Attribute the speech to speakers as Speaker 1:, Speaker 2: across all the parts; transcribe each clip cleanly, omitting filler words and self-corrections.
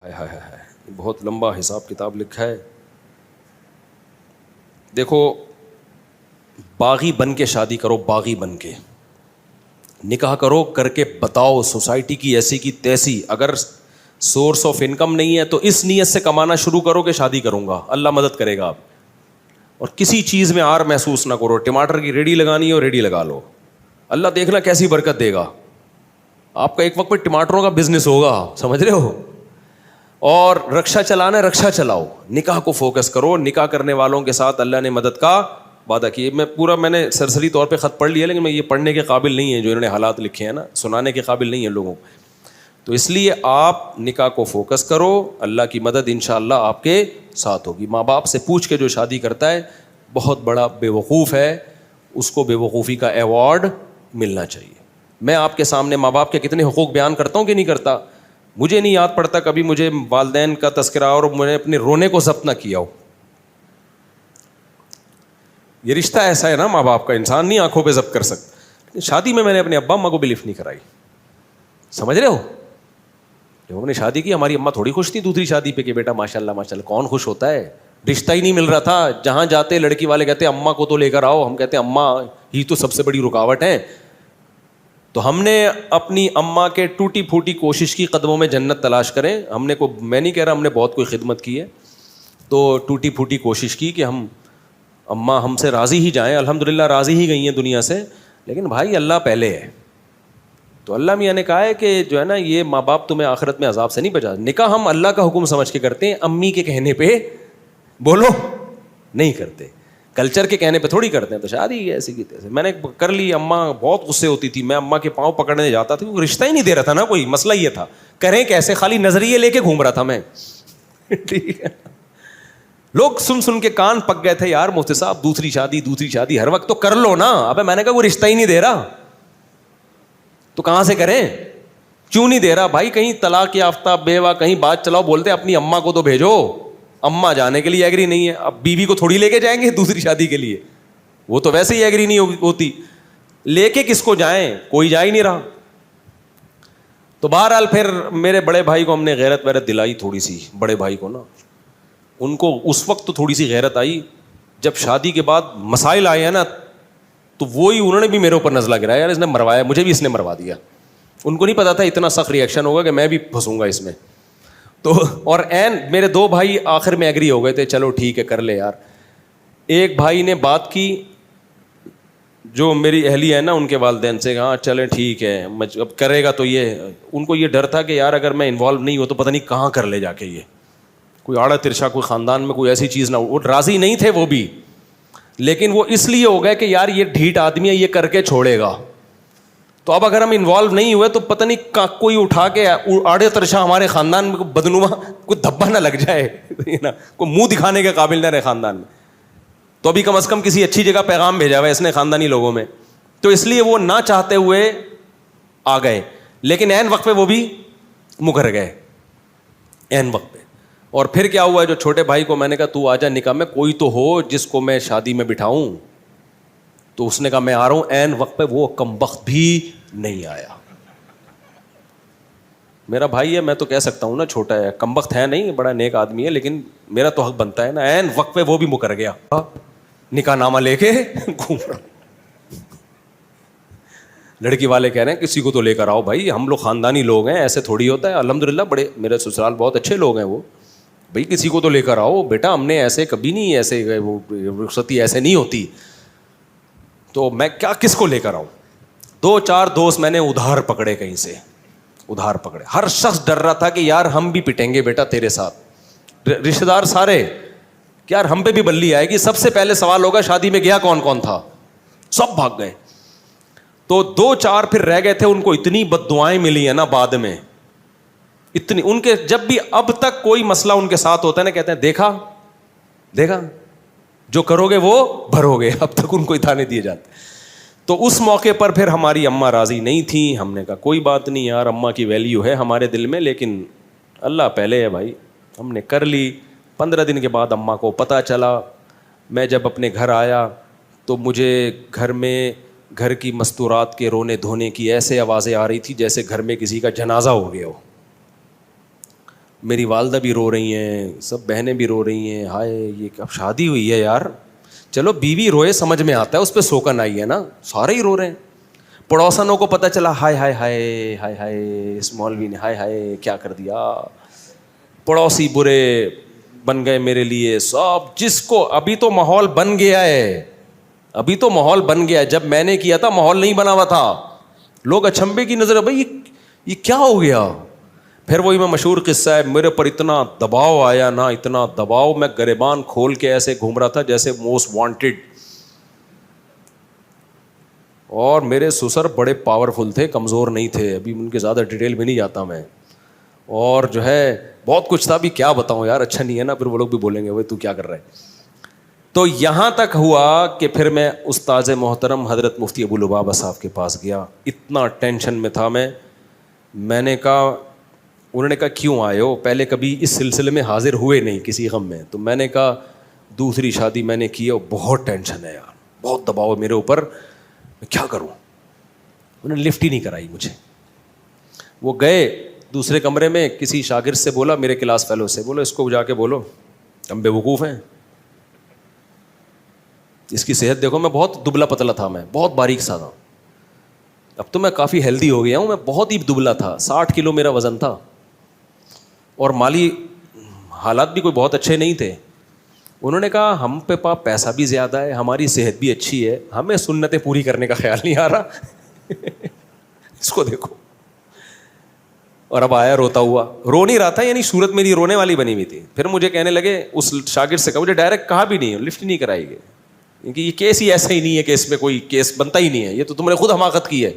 Speaker 1: ہائے ہائے ہائے ہائے، بہت لمبا حساب کتاب لکھا ہے. دیکھو، باغی بن کے شادی کرو، باغی بن کے نکاح کرو، کر کے بتاؤ سوسائٹی کی ایسی کی تیسی. اگر سورس آف انکم نہیں ہے تو اس نیت سے کمانا شروع کرو کہ شادی کروں گا، اللہ مدد کرے گا آپ. اور کسی چیز میں آر محسوس نہ کرو. ٹماٹر کی ریڈی لگانی ہو ریڈی لگا لو، اللہ دیکھنا کیسی برکت دے گا. آپ کا ایک وقت پہ ٹماٹروں کا بزنس ہوگا، سمجھ رہے ہو. اور رکشا چلانا ہے، رکشا چلاؤ، نکاح کو فوکس کرو. نکاح کرنے والوں کے ساتھ اللہ نے مدد کا وعدہ کیا. میں نے سرسری طور پہ خط پڑھ لیا، لیکن میں یہ پڑھنے کے قابل نہیں ہے جو انہوں نے حالات لکھے ہیں نا، سنانے کے قابل نہیں ہے لوگوں کو. تو اس لیے آپ نکاح کو فوکس کرو، اللہ کی مدد انشاءاللہ آپ کے ساتھ ہوگی. ماں باپ سے پوچھ کے جو شادی کرتا ہے بہت بڑا بے وقوف ہے، اس کو بے وقوفی کا ایوارڈ ملنا چاہیے. میں آپ کے سامنے ماں باپ کے کتنے حقوق بیان کرتا ہوں کہ نہیں کرتا. مجھے نہیں یاد پڑتا کبھی مجھے والدین کا تذکرہ اور میں نے اپنے رونے کو ضبط نہ کیا ہو. یہ رشتہ ایسا ہے نا ماں باپ کا، انسان نہیں آنکھوں پہ ضبط کر سکتا. شادی میں نے اپنے ابا اماں کو بھی لفٹ نہیں کرائی، سمجھ رہے ہو. جب ہم نے شادی کی ہماری اماں تھوڑی خوش تھی دوسری شادی پہ کہ بیٹا ماشاء اللہ ماشاء اللہ. کون خوش ہوتا ہے، رشتہ ہی نہیں مل رہا تھا. جہاں جاتے لڑکی والے کہتے اماں کو تو لے کر آؤ، ہم کہتے اماں ہی تو سب سے بڑی رکاوٹ ہے. تو ہم نے اپنی اماں کے ٹوٹی پھوٹی کوشش کی قدموں میں جنت تلاش کریں. میں نہیں کہہ رہا ہم نے بہت کوئی خدمت کی ہے، تو ٹوٹی پھوٹی کوشش کی کہ ہم اماں ہم سے راضی ہی جائیں. الحمدللہ راضی ہی گئی ہیں دنیا سے. لیکن بھائی اللہ پہلے ہے. تو اللہ میاں نے کہا ہے کہ جو ہے نا یہ ماں باپ تمہیں آخرت میں عذاب سے نہیں بچا. نکاح ہم اللہ کا حکم سمجھ کے کرتے ہیں، امی کے کہنے پہ بولو نہیں کرتے، کلچر کے کہنے پہ تھوڑی کرتے ہیں. تو شادی ایسی کی تیسے میں نے کر لی. اماں بہت غصے ہوتی تھی، میں اماں کے پاؤں پکڑنے جاتا تھا، وہ رشتہ ہی نہیں دے رہا تھا نا. کوئی مسئلہ یہ تھا کریں کیسے، خالی نظریے لے کے گھوم رہا تھا میں. ٹھیک ہے، لوگ سن سن کے کان پک گئے تھے، یار مفتی صاحب دوسری شادی ہر وقت تو کر لو نا. ابے میں نے کہا وہ رشتہ ہی نہیں دے رہا تو کہاں سے کریں. کیوں نہیں دے رہا بھائی؟ کہیں طلاق یافتہ بیوہ کہیں بات چلاؤ، بولتے اپنی اماں کو تو بھیجو. اماں جانے کے لیے ایگری نہیں ہے. اب بیوی کو تھوڑی لے کے جائیں گے دوسری شادی کے لیے، وہ تو ویسے ہی ایگری نہیں ہوتی. لے کے کس کو جائیں، کوئی جا ہی نہیں رہا. تو بہرحال پھر میرے بڑے بھائی کو ہم نے غیرت ویرت دلائی تھوڑی سی. بڑے بھائی کو نا، ان کو اس وقت تو تھوڑی سی غیرت آئی. جب شادی کے بعد مسائل آئے ہیں نا تو وہی انہوں نے بھی میرے اوپر نزلہ گرایا، یار اس نے مروایا، مجھے بھی اس نے مروا دیا. ان کو نہیں پتا تھا اتنا سخت ریئیکشن ہوگا کہ میں بھی پھنسوں گا اس میں. تو اور این میرے دو بھائی آخر میں ایگری ہو گئے تھے، چلو ٹھیک ہے کر لے یار. ایک بھائی نے بات کی جو میری اہلی ہے نا ان کے والدین سے، ہاں چلیں ٹھیک ہے اب کرے گا. تو یہ ان کو یہ ڈر تھا کہ یار اگر میں انوالو نہیں ہوں تو پتہ نہیں کہاں کر لے جا کے یہ کوئی آڑا ترشا، کوئی خاندان میں کوئی ایسی چیز نہ ہو. وہ راضی نہیں تھے وہ بھی، لیکن وہ اس لیے ہو گئے کہ یار یہ ڈھیٹ آدمی ہے، یہ کر کے چھوڑے گا. تو اب اگر ہم انوالو نہیں ہوئے تو پتہ نہیں کوئی اٹھا کے آڑے ترشا ہمارے خاندان میں بدنما کوئی دھبا نہ لگ جائے نا، کوئی منہ دکھانے کے قابل نہ رہے خاندان میں. تو ابھی کم از کم کسی اچھی جگہ پیغام بھیجا ہوا ہے اس نے خاندانی لوگوں میں. تو اس لیے وہ نہ چاہتے ہوئے آ گئے، لیکن عین وقت پہ وہ بھی مکر گئے عین وقت پہ. اور پھر کیا ہوا ہے، جو چھوٹے بھائی کو میں نے کہا تو آ جا نکاح میں، کوئی تو ہو جس کو میں شادی میں بٹھاؤں. تو اس نے کہا میں آ رہا ہوں. عین وقت پہ وہ کمبخت بھی نہیں آیا. میرا بھائی ہے، میں تو کہہ سکتا ہوں نا چھوٹا ہے، کمبخت ہے نہیں، بڑا نیک آدمی ہے، لیکن میرا تو حق بنتا ہے نا. عین وقت پہ وہ بھی مکر گیا، نکاح نامہ لے کے گھوم رہا. لڑکی والے کہہ رہے ہیں کسی کو تو لے کر آؤ بھائی، ہم لوگ خاندانی لوگ ہیں، ایسے تھوڑی ہوتا ہے. الحمدللہ بڑے میرے سسرال بہت اچھے لوگ ہیں وہ، بھائی کسی کو تو لے کر آؤ بیٹا، ہم نے ایسے کبھی نہیں، ایسے وہ رخصتی ایسے نہیں ہوتی. تو میں کیا کس کو لے کر آؤں. 2-4 دوست میں نے ادھار پکڑے، کہیں سے ادھار پکڑے. ہر شخص ڈر رہا تھا کہ یار ہم بھی پٹیں گے بیٹا تیرے ساتھ. رشتے دار سارے کہ یار ہم پہ بھی بلی آئے گی. سب سے پہلے سوال ہوگا شادی میں گیا کون کون تھا. سب بھاگ گئے. تو 2-4 پھر رہ گئے تھے. ان کو اتنی بد دعائیں ملی ہیں نا بعد میں، اتنی. ان کے جب بھی اب تک کوئی مسئلہ ان کے ساتھ ہوتا ہے نا کہتے ہیں دیکھا جو کرو گے وہ بھرو گے. اب تک ان کو تانے دیے جاتے. تو اس موقع پر پھر ہماری اماں راضی نہیں تھیں. ہم نے کہا کوئی بات نہیں یار، اماں کی ویلیو ہے ہمارے دل میں، لیکن اللہ پہلے ہے بھائی. ہم نے کر لی. 15 دن کے بعد اماں کو پتہ چلا. میں جب اپنے گھر آیا تو مجھے گھر کی مستورات کے رونے دھونے کی ایسے آوازیں آ رہی تھی جیسے گھر میں کسی کا جنازہ ہو گیا ہو. میری والدہ بھی رو رہی ہیں, سب بہنیں بھی رو رہی ہیں, ہائے یہ اب شادی ہوئی ہے یار. چلو بیوی روئے سمجھ میں آتا ہے, اس پہ سوکن آئی ہے نا, سارے ہی رو رہے ہیں. پڑوسنوں کو پتہ چلا, ہائے ہائے ہائے ہائے ہائے اس مولوی نے ہائے ہائے کیا کر دیا. پڑوسی برے بن گئے میرے لیے سب, جس کو ابھی تو ماحول بن گیا ہے, ابھی تو ماحول بن گیا ہے, جب میں نے کیا تھا ماحول نہیں بنا ہوا تھا. لوگ اچھمبے کی نظر, بھائی یہ کیا ہو گیا. پھر وہی میں مشہور قصہ ہے, میرے پر اتنا دباؤ آیا نا, اتنا دباؤ, میں گریبان کھول کے ایسے گھوم رہا تھا جیسے موسٹ وانٹیڈ. اور میرے سسر بڑے پاورفل تھے, کمزور نہیں تھے, ابھی ان کے زیادہ ڈیٹیل میں نہیں جاتا میں. اور جو ہے بہت کچھ تھا, ابھی کیا بتاؤں یار, اچھا نہیں ہے نا, پھر وہ لوگ بھی بولیں گے بھائی تو کیا کر رہا ہے. تو یہاں تک ہوا کہ پھر میں استاذ محترم حضرت مفتی ابو لبابہ صاحب کے پاس گیا. اتنا ٹینشن میں تھا میں نے کہا, انہوں نے کہا کیوں آئے ہو, پہلے کبھی اس سلسلے میں حاضر ہوئے نہیں کسی غم میں. تو میں نے کہا دوسری شادی میں نے کی ہے, بہت ٹینشن ہے یار, بہت دباؤ ہے میرے اوپر, میں کیا کروں. انہوں نے لفٹ ہی نہیں کرائی مجھے. وہ گئے دوسرے کمرے میں, کسی شاگرد سے بولا, میرے کلاس فیلو سے, بولو اس کو جا کے بولو ہم بے وقوف ہیں, اس کی صحت دیکھو. میں بہت دبلا پتلا تھا, میں بہت باریک سا تھا, اب تو میں کافی ہیلدی ہو گیا ہوں, میں بہت ہی دبلا تھا, 60 کلو میرا وزن تھا, اور مالی حالات بھی کوئی بہت اچھے نہیں تھے. انہوں نے کہا ہم پہ پیسہ بھی زیادہ ہے, ہماری صحت بھی اچھی ہے, ہمیں سنتیں پوری کرنے کا خیال نہیں آ رہا. اس کو دیکھو. اور اب آیا روتا ہوا, رو نہیں رہا تھا, یعنی صورت میری رونے والی بنی ہوئی تھی. پھر مجھے کہنے لگے, اس شاگرد سے کہا, مجھے ڈائریکٹ کہا بھی نہیں, لفٹ نہیں کرائی گئی, کیونکہ یہ کیس ہی ایسا ہی نہیں ہے کہ اس میں کوئی کیس بنتا ہی نہیں ہے, یہ تو تم نے خود حماقت کی ہے.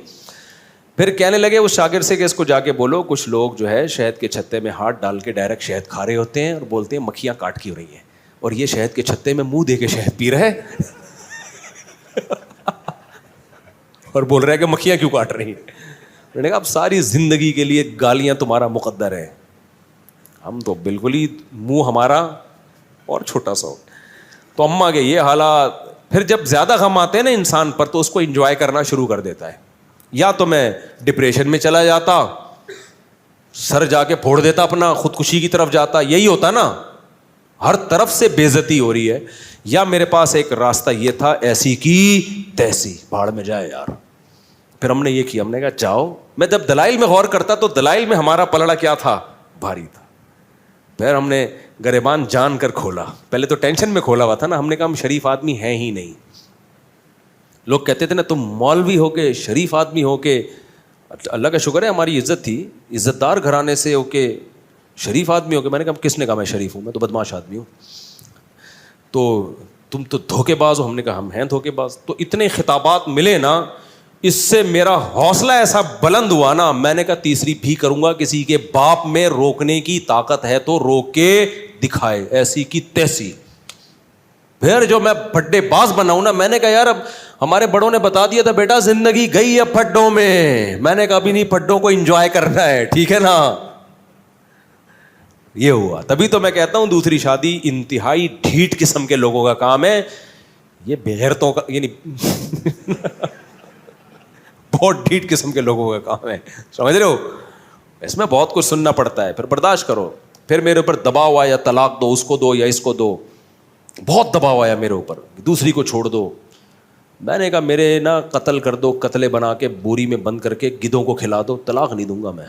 Speaker 1: پھر کہنے لگے اس شاگرد سے کہ اس کو جا کے بولو, کچھ لوگ جو ہے شہد کے چھتے میں ہاتھ ڈال کے ڈائریکٹ شہد کھا رہے ہوتے ہیں, اور بولتے ہیں مکھیاں کاٹ کی ہو رہی ہیں, اور یہ شہد کے چھتے میں منہ دے کے شہد پی رہا ہے اور بول رہا ہے کہ مکھیاں کیوں کاٹ رہی ہیں. میں نے کہا اب ساری زندگی کے لیے گالیاں تمہارا مقدر ہے, ہم تو بالکل ہی منہ ہمارا اور چھوٹا سا ہو. تو اماں کے یہ حالات. پھر جب زیادہ غم آتے ہیں نا انسان پر, تو اس کو انجوائے کرنا شروع کر دیتا ہے. یا تو میں ڈپریشن میں چلا جاتا, سر جا کے پھوڑ دیتا اپنا, خودکشی کی طرف جاتا, یہی ہوتا نا, ہر طرف سے بے عزتی ہو رہی ہے. یا میرے پاس ایک راستہ یہ تھا, ایسی کی تیسی, بھاڑ میں جائے یار. پھر ہم نے یہ کیا, ہم نے کہا جاؤ. میں جب دلائل میں غور کرتا تو دلائل میں ہمارا پلڑا کیا تھا, بھاری تھا. پھر ہم نے گریبان جان کر کھولا, پہلے تو ٹینشن میں کھولا ہوا تھا نا, ہم نے کہا ہم شریف آدمی ہیں ہی نہیں. لوگ کہتے تھے نا تم مولوی ہو کے, شریف آدمی ہو کے, اللہ کا شکر ہے ہماری عزت تھی, عزت دار گھرانے سے ہو کے شریف آدمی ہو کے. میں نے کہا کس نے کہا میں شریف ہوں, میں تو بدماش آدمی ہوں. تو تم تو دھوکے باز ہو. ہم نے کہا ہم ہیں دھوکے باز. تو اتنے خطابات ملے نا, اس سے میرا حوصلہ ایسا بلند ہوا نا, میں نے کہا تیسری بھی کروں گا, کسی کے باپ میں روکنے کی طاقت ہے تو روک کے دکھائے, ایسی کی تیسی. پھر جو میں پھڈے باز بنا ہوں نا, میں نے کہا یار اب ہمارے بڑوں نے بتا دیا تھا بیٹا زندگی گئی ہے پھڈوں میں, میں نے کہا ابھی نہیں, پھڈوں کو انجوائے کرنا ہے, ٹھیک ہے نا. یہ ہوا. تبھی تو میں کہتا ہوں دوسری شادی انتہائی ڈھیٹ قسم کے لوگوں کا کام ہے, یہ بغیرتوں کا, یعنی بہت ڈھیٹ قسم کے لوگوں کا کام ہے, سمجھ رہے ہو. اس میں بہت کچھ سننا پڑتا ہے, پھر برداشت کرو. پھر میرے اوپر دباؤ آیا, طلاق دو, اس کو دو یا اس کو دو, بہت دباؤ آیا میرے اوپر, دوسری کو چھوڑ دو. میں نے کہا میرے نا قتل کر دو, قتلے بنا کے بوری میں بند کر کے گدھوں کو کھلا دو, طلاق نہیں دوں گا میں.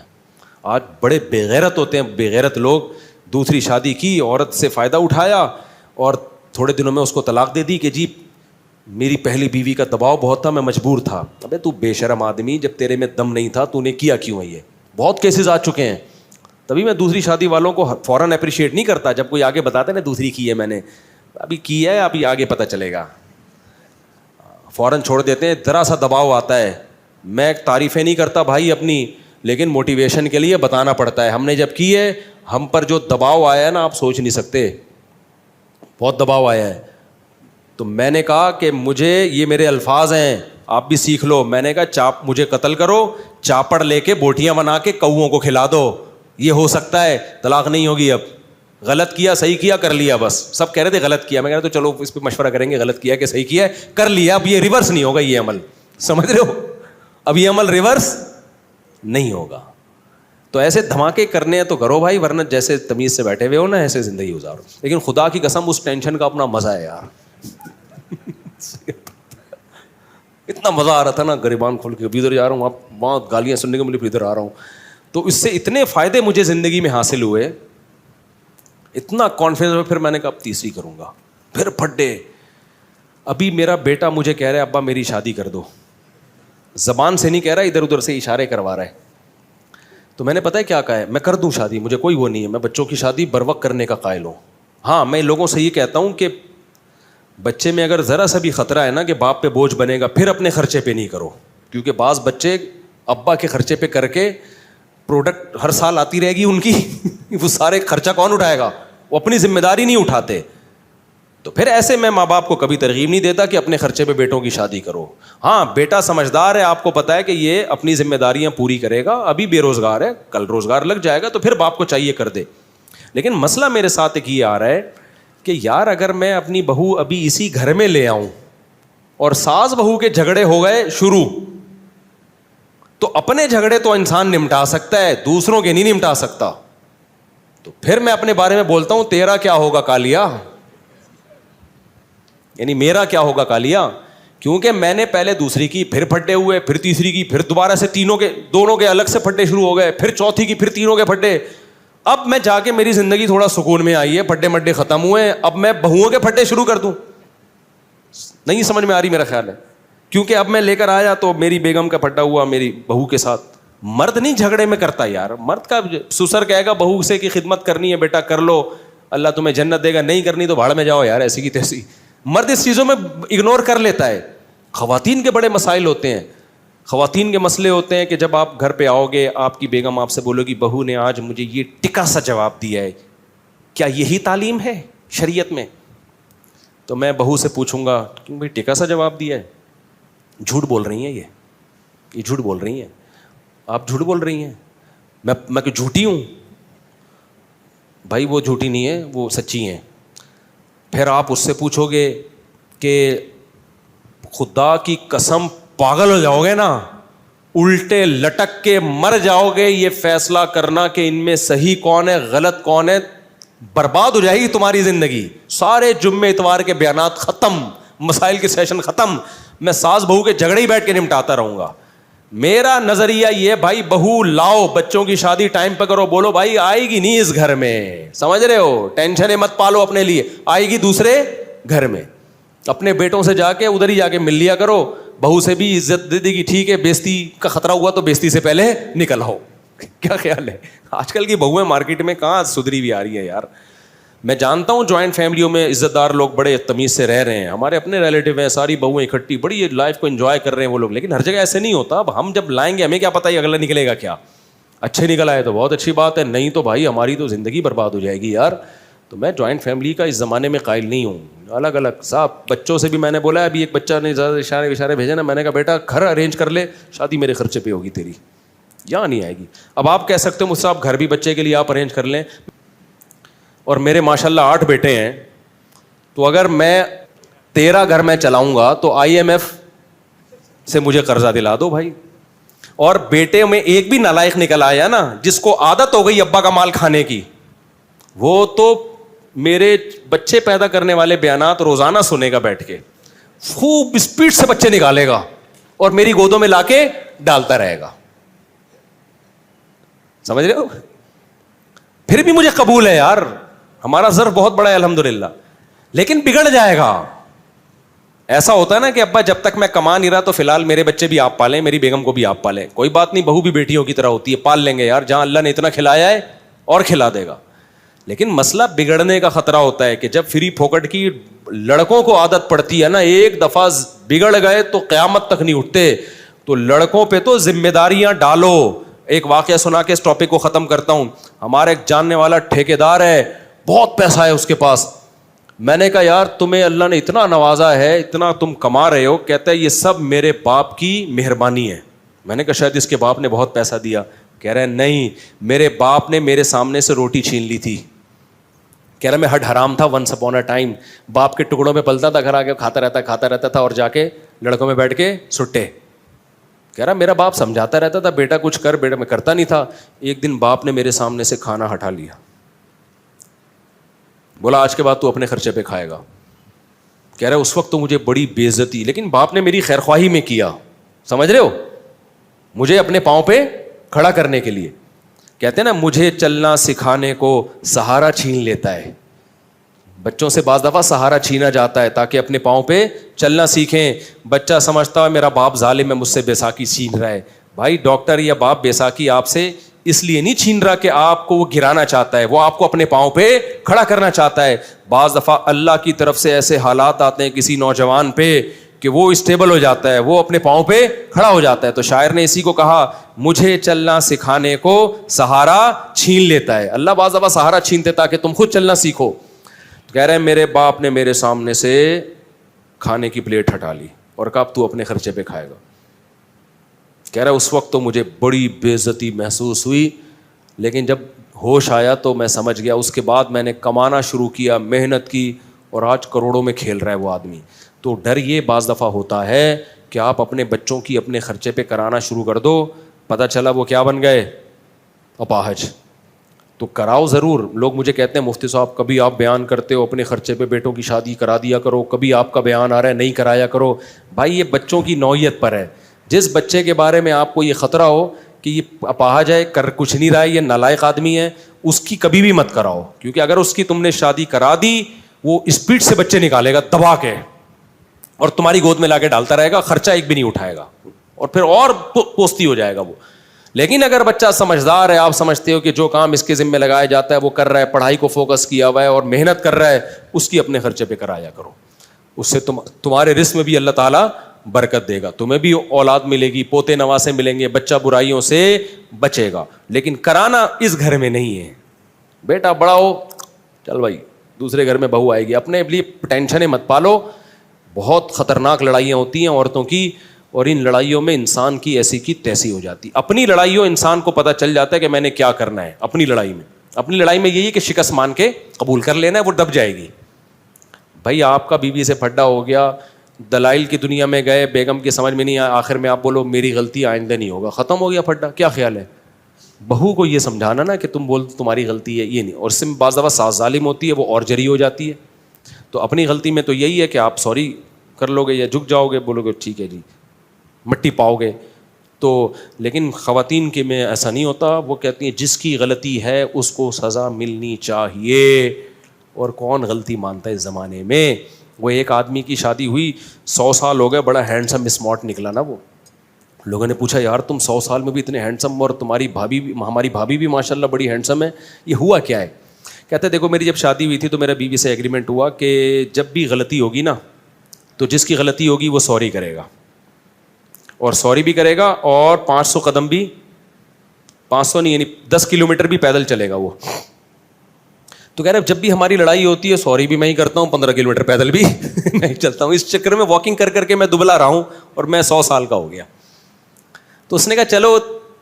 Speaker 1: آج بڑے بے غیرت ہوتے ہیں, بے غیرت لوگ. دوسری شادی کی, عورت سے فائدہ اٹھایا, اور تھوڑے دنوں میں اس کو طلاق دے دی کہ جی میری پہلی بیوی کا دباؤ بہت تھا, میں مجبور تھا. ابے تو بے شرم آدمی, جب تیرے میں دم نہیں تھا تو نے کیا کیوں ہے؟ یہ بہت کیسز آ چکے ہیں. تبھی میں دوسری شادی والوں کو فوراً اپریشیٹ نہیں کرتا. جب کوئی آگے بتاتا ہے نا دوسری کی ہے میں نے, ابھی کی ہے, ابھی آگے پتہ چلے گا, فوراً چھوڑ دیتے ہیں. ذرا سا دباؤ آتا ہے, میں تعریفیں نہیں کرتا بھائی اپنی, لیکن موٹیویشن کے لیے بتانا پڑتا ہے. ہم نے جب کی ہے, ہم پر جو دباؤ آیا ہے نا آپ سوچ نہیں سکتے, بہت دباؤ آیا ہے. تو میں نے کہا کہ مجھے, یہ میرے الفاظ ہیں, آپ بھی سیکھ لو. میں نے کہا مجھے قتل کرو, چاپڑ لے کے بوٹیاں بنا کے کوؤں کو کھلا دو, یہ ہو سکتا ہے, طلاق نہیں ہوگی. اب غلط کیا, صحیح کیا, کر لیا, بس. سب کہہ رہے تھے غلط کیا, میں کہہ رہا تو چلو اس پہ مشورہ کریں گے, غلط کیا کہ صحیح کیا ہے, کر لیا. اب یہ ریورس نہیں ہوگا, یہ عمل, سمجھ رہے ہو, اب یہ عمل ریورس نہیں ہوگا. تو ایسے دھماکے کرنے ہیں تو کرو بھائی, ورنہ جیسے تمیز سے بیٹھے ہوئے ہو نا ایسے زندگی گزارو. لیکن خدا کی قسم اس ٹینشن کا اپنا مزہ ہے یار. اتنا مزہ آ رہا تھا نا گریبان کھول کے, ابھی ادھر جا رہا ہوں, آپ وہاں گالیاں سننے کو ملی, پھر ادھر آ رہا ہوں. تو اس سے اتنے فائدے مجھے زندگی میں حاصل ہوئے, اتنا کانفیڈنس میں. پھر میں نے کہا اب تیسری کروں گا, پھر پھڈے. ابھی میرا بیٹا مجھے کہہ رہا ہے ابا میری شادی کر دو, زبان سے نہیں کہہ رہا, ادھر ادھر سے اشارے کروا رہا ہے. تو میں نے پتہ ہے کیا کہا ہے, میں کر دوں شادی, مجھے کوئی وہ نہیں ہے, میں بچوں کی شادی بر وقت کرنے کا قائل ہوں. ہاں میں لوگوں سے یہ کہتا ہوں کہ بچے میں اگر ذرا سا بھی خطرہ ہے نا کہ باپ پہ بوجھ بنے گا, پھر اپنے خرچے پہ نہیں کرو, کیونکہ بعض بچے ابا کے خرچے پہ کر کے پروڈکٹ ہر سال آتی رہے گی ان کی, وہ سارے خرچہ کون اٹھائے گا, وہ اپنی ذمہ داری نہیں اٹھاتے. تو پھر ایسے میں ماں باپ کو کبھی ترغیب نہیں دیتا کہ اپنے خرچے پہ بیٹوں کی شادی کرو. ہاں بیٹا سمجھدار ہے, آپ کو پتا ہے کہ یہ اپنی ذمہ داریاں پوری کرے گا, ابھی بے روزگار ہے, کل روزگار لگ جائے گا, تو پھر باپ کو چاہیے کر دے. لیکن مسئلہ میرے ساتھ ایک یہ آ رہا ہے کہ یار اگر میں اپنی بہو ابھی اسی گھر میں لے آؤں اور ساس بہو کے جھگڑے ہو گئے شروع, تو اپنے جھگڑے تو انسان نمٹا سکتا ہے, دوسروں کے نہیں نمٹا سکتا. تو پھر میں اپنے بارے میں بولتا ہوں تیرا کیا ہوگا کالیا, یعنی میرا کیا ہوگا کالیا, کیونکہ میں نے پہلے دوسری کی, پھر پھٹے ہوئے, پھر تیسری کی, پھر دوبارہ سے دونوں کے الگ سے پھٹے شروع ہو گئے, پھر چوتھی کی, پھر تینوں کے پھٹے. اب میں جا کے میری زندگی تھوڑا سکون میں آئی ہے, پھٹے مڈے ختم ہوئے, اب میں بہوؤں کے پھٹے شروع کر دوں, نہیں سمجھ میں آ رہی میرا خیال ہے. کیونکہ اب میں لے کر آیا تو میری بیگم کا پھٹا ہوا میری بہو کے ساتھ. مرد نہیں جھگڑے میں کرتا یار, مرد کا سسر کہے گا بہو سے کہ خدمت کرنی ہے بیٹا کر لو, اللہ تمہیں جنت دے گا, نہیں کرنی تو بھاڑ میں جاؤ یار, ایسی کی تیسی. مرد اس چیزوں میں اگنور کر لیتا ہے. خواتین کے بڑے مسائل ہوتے ہیں, خواتین کے مسئلے ہوتے ہیں کہ جب آپ گھر پہ آؤ گے, آپ کی بیگم آپ سے بولو گی بہو نے آج مجھے یہ ٹکا سا جواب دیا ہے, کیا یہی تعلیم ہے شریعت میں؟ تو میں بہو سے پوچھوں گا کیوں بھائی ٹکا سا جواب دیا ہے, جھوٹ بول رہی ہیں یہ جھوٹ بول رہی ہیں, آپ جھوٹ بول رہی ہیں, میں کہ جھوٹی ہوں؟ بھائی وہ جھوٹی نہیں ہے, وہ سچی ہیں. پھر آپ اس سے پوچھو گے کہ خدا کی قسم پاگل ہو جاؤ گے نا, الٹے لٹک کے مر جاؤ گے, یہ فیصلہ کرنا کہ ان میں صحیح کون ہے غلط کون ہے, برباد ہو جائے گی تمہاری زندگی. سارے جمعے اتوار کے بیانات ختم, مسائل کے سیشن ختم, میں ساس بہو کے جھگڑے ہی بیٹھ کے نمٹاتا رہوں گا. میرا نظریہ یہ بھائی بہو لاؤ, بچوں کی شادی ٹائم پہ کرو, بولو بھائی آئے گی نہیں اس گھر میں, سمجھ رہے ہو, ٹینشنیں مت پالو اپنے لیے, آئے گی دوسرے گھر میں. اپنے بیٹوں سے جا کے ادھر ہی جا کے مل لیا کرو, بہو سے بھی عزت دے دے گی, ٹھیک ہے بیزتی کا خطرہ ہوا تو بیزتی سے پہلے نکل آؤ. کیا خیال ہے؟ آج کل کی بہویں مارکیٹ میں کہاں سدھری بھی آ رہی ہیں یار. میں جانتا ہوں جوائنٹ فیملیوں میں عزت دار لوگ بڑے تمیز سے رہ رہے ہیں, ہمارے اپنے ریلیٹیو ہیں, ساری بہویں اکٹھی بڑی لائف کو انجوائے کر رہے ہیں وہ لوگ, لیکن ہر جگہ ایسے نہیں ہوتا. اب ہم جب لائیں گے ہمیں کیا پتہ ہے اگلا نکلے گا کیا, اچھے نکل آئے تو بہت اچھی بات ہے, نہیں تو بھائی ہماری تو زندگی برباد ہو جائے گی یار. تو میں جوائنٹ فیملی کا اس زمانے میں قائل نہیں ہوں. الگ الگ صاحب, بچوں سے بھی میں نے بولا ہے, ابھی ایک بچہ نے زیادہ اشارے بھیجے نا, میں نے کہا بیٹا گھر ارینج کر لے, شادی میرے خرچے پہ ہوگی تیری, یہاں نہیں آئے گی. اب آپ کہہ سکتے ہو مجھ سے آپ گھر بھی بچے کے لیے آپ ارینج کر لیں, اور میرے ماشاء اللہ 8 بیٹے ہیں, تو اگر میں 13 گھر میں چلاؤں گا تو IMF سے مجھے قرضہ دلا دو بھائی. اور بیٹے میں ایک بھی نالائق نکل آیا نا جس کو عادت ہو گئی ابا کا مال کھانے کی, وہ تو میرے بچے پیدا کرنے والے بیانات روزانہ سنے گا بیٹھ کے, خوب اسپیڈ سے بچے نکالے گا اور میری گودوں میں لا کے ڈالتا رہے گا. سمجھ رہے ہو؟ پھر بھی مجھے قبول ہے یار, ہمارا ظرف بہت بڑا ہے الحمدللہ, لیکن بگڑ جائے گا. ایسا ہوتا ہے نا کہ ابا جب تک میں کما نہیں رہا تو فی الحال میرے بچے بھی آپ پالیں, میری بیگم کو بھی آپ پالیں, کوئی بات نہیں, بہو بھی بیٹیوں کی طرح ہوتی ہے, پال لیں گے یار, جہاں اللہ نے اتنا کھلایا ہے اور کھلا دے گا. لیکن مسئلہ بگڑنے کا خطرہ ہوتا ہے کہ جب فری پھوکٹ کی لڑکوں کو عادت پڑتی ہے نا, ایک دفعہ بگڑ گئے تو قیامت تک نہیں اٹھتے. تو لڑکوں پہ تو ذمہ داریاں ڈالو. ایک واقعہ سنا کے اس ٹاپک کو ختم کرتا ہوں. ہمارا ایک جاننے والا ٹھیکیدار ہے, بہت پیسہ ہے اس کے پاس. میں نے کہا یار تمہیں اللہ نے اتنا نوازا ہے, اتنا تم کما رہے ہو. کہتا ہے یہ سب میرے باپ کی مہربانی ہے. میں نے کہا شاید اس کے باپ نے بہت پیسہ دیا. کہہ رہے نہیں, میرے باپ نے میرے سامنے سے روٹی چھین لی تھی. کہہ رہا میں ہڈ حرام تھا ونس اپون اے ٹائم, باپ کے ٹکڑوں میں پلتا تھا, گھر آ کے کھاتا رہتا تھا, اور جا کے لڑکوں میں بیٹھ کے سٹے. کہہ رہا میرا باپ سمجھاتا رہتا تھا بیٹا کچھ کر, بیٹا میں کرتا نہیں تھا. ایک دن باپ نے میرے سامنے سے کھانا ہٹا لیا, بولا آج کے بعد تو اپنے خرچے پہ کھائے گا. کہہ رہا اس وقت تو مجھے بڑی بے عزتی, لیکن باپ نے میری خیر خواہی میں کیا, سمجھ رہے ہو, مجھے اپنے پاؤں پہ کھڑا کرنے کے لیے. کہتے ہیں نا مجھے چلنا سکھانے کو سہارا چھین لیتا ہے. بچوں سے بعض دفعہ سہارا چھینا جاتا ہے تاکہ اپنے پاؤں پہ چلنا سیکھیں. بچہ سمجھتا ہے میرا باپ ظالم ہے, مجھ سے بیساکھی چھین رہا ہے. بھائی ڈاکٹر یا باپ بیساکھی آپ سے اس لیے نہیں چھین رہا کہ آپ کو وہ گرانا چاہتا ہے, وہ آپ کو اپنے پاؤں پہ کھڑا کرنا چاہتا ہے. بعض دفعہ اللہ کی طرف سے ایسے حالات آتے ہیں کسی نوجوان پہ کہ وہ اسٹیبل ہو جاتا ہے, وہ اپنے پاؤں پہ کھڑا ہو جاتا ہے. تو شاعر نے اسی کو کہا مجھے چلنا سکھانے کو سہارا چھین لیتا ہے. اللہ بعض دفعہ سہارا چھینتے تاکہ تم خود چلنا سیکھو. کہہ رہے ہیں میرے باپ نے میرے سامنے سے کھانے کی پلیٹ ہٹا لی اور کہا اب تو اپنے خرچے پہ کھائے گا. کہہ رہا اس وقت تو مجھے بڑی بے عزتی محسوس ہوئی, لیکن جب ہوش آیا تو میں سمجھ گیا. اس کے بعد میں نے کمانا شروع کیا, محنت کی, اور آج کروڑوں میں کھیل رہا ہے وہ آدمی. تو ڈر یہ بعض دفعہ ہوتا ہے کہ آپ اپنے بچوں کی اپنے خرچے پہ کرانا شروع کر دو, پتہ چلا وہ کیا بن گئے, اپاہج. تو کراؤ ضرور. لوگ مجھے کہتے ہیں مفتی صاحب کبھی آپ بیان کرتے ہو اپنے خرچے پہ بیٹوں کی شادی کرا دیا کرو, کبھی آپ کا بیان آ رہا ہے نہیں کرایا کرو. بھائی یہ بچوں کی نوعیت پر ہے. جس بچے کے بارے میں آپ کو یہ خطرہ ہو کہ یہ اپاہج ہے, کر کچھ نہیں رہا ہے, یہ نالائق آدمی ہے, اس کی کبھی بھی مت کراؤ. کیونکہ اگر اس کی تم نے شادی کرا دی وہ اسپیڈ سے بچے نکالے گا دبا کے, اور تمہاری گود میں لا کے ڈالتا رہے گا, خرچہ ایک بھی نہیں اٹھائے گا, اور پھر اور پوستی ہو جائے گا وہ. لیکن اگر بچہ سمجھدار ہے, آپ سمجھتے ہو کہ جو کام اس کے ذمہ لگایا جاتا ہے وہ کر رہا ہے, پڑھائی کو فوکس کیا ہوا ہے اور محنت کر رہا ہے, اس کی اپنے خرچے پہ کرایا کرو. اس سے تمہارے رزق میں بھی اللہ تعالیٰ برکت دے گا, تمہیں بھی اولاد ملے گی, پوتے نواسے ملیں گے, بچہ برائیوں سے بچے گا. لیکن کرانا اس گھر میں نہیں ہے. بیٹا بڑا ہو, چل بھائی دوسرے گھر میں بہو آئے گی, اپنے لیے ٹینشنیں مت پالو. بہت خطرناک لڑائیاں ہوتی ہیں عورتوں کی, اور ان لڑائیوں میں انسان کی ایسی کی تیسی ہو جاتی. اپنی لڑائیوں انسان کو پتہ چل جاتا ہے کہ میں نے کیا کرنا ہے. اپنی لڑائی میں یہی ہے کہ شکست مان کے قبول کر لینا ہے, وہ دب جائے گی. بھائی آپ کا بیوی سے پھڈا ہو گیا, دلائل کی دنیا میں گئے, بیگم کی سمجھ میں نہیں آیا, آخر میں آپ بولو میری غلطی آئندہ نہیں ہوگا, ختم ہو گیا پھڈا. کیا خیال ہے؟ بہو کو یہ سمجھانا نا کہ تم بول تمہاری غلطی ہے, یہ نہیں. اور اس سے بعض دفعہ ساس ظالم ہوتی ہے, وہ اور جری ہو جاتی ہے. تو اپنی غلطی میں تو یہی ہے کہ آپ سوری کر لو گے یا جھک جاؤ گے, بولو گے ٹھیک ہے جی, مٹی پاؤ گے. تو لیکن خواتین کے میں ایسا نہیں ہوتا. وہ کہتی ہیں جس کی غلطی ہے اس کو سزا ملنی چاہیے, اور کون غلطی مانتا ہے اس زمانے میں. وہ ایک آدمی کی شادی ہوئی, 100 سال ہو گئے, بڑا ہینڈسم اسمارٹ نکلا نا وہ. لوگوں نے پوچھا یار تم 100 سال میں بھی اتنے ہینڈسم, اور تمہاری بھابھی بھی, ہماری بھابھی بھی ماشاء اللہ بڑی ہینڈسم ہے, یہ ہوا کیا ہے؟ کہتے دیکھو میری جب شادی ہوئی تھی تو میرا بیوی سے ایگریمنٹ ہوا کہ جب بھی غلطی ہوگی نا تو جس کی غلطی ہوگی وہ سوری کرے گا, اور سوری بھی کرے گا, اور 500 قدم بھی, 500 نہیں یعنی 10 کلومیٹر بھی پیدل چلے گا وہ. تو کہہ رہے جب بھی ہماری لڑائی ہوتی ہے سوری بھی میں ہی کرتا ہوں, 15 کلومیٹر پیدل بھی میں ہی چلتا ہوں. اس چکر میں واکنگ کر کر کے میں دبلا رہا ہوں, اور میں 100 سال کا ہو گیا. تو اس نے کہا چلو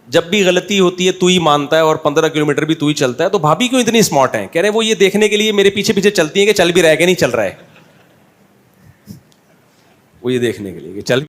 Speaker 1: جب بھی غلطی ہوتی ہے تو ہی مانتا ہے, اور 15 کلومیٹر بھی تو ہی چلتا ہے, تو بھابھی کیوں اتنی اسمارٹ ہیں؟ کہہ رہے وہ یہ دیکھنے کے لیے میرے پیچھے پیچھے چلتی ہیں کہ چل بھی رہا ہے کہ نہیں چل رہا ہے, وہ یہ دیکھنے کے لیے کہ چل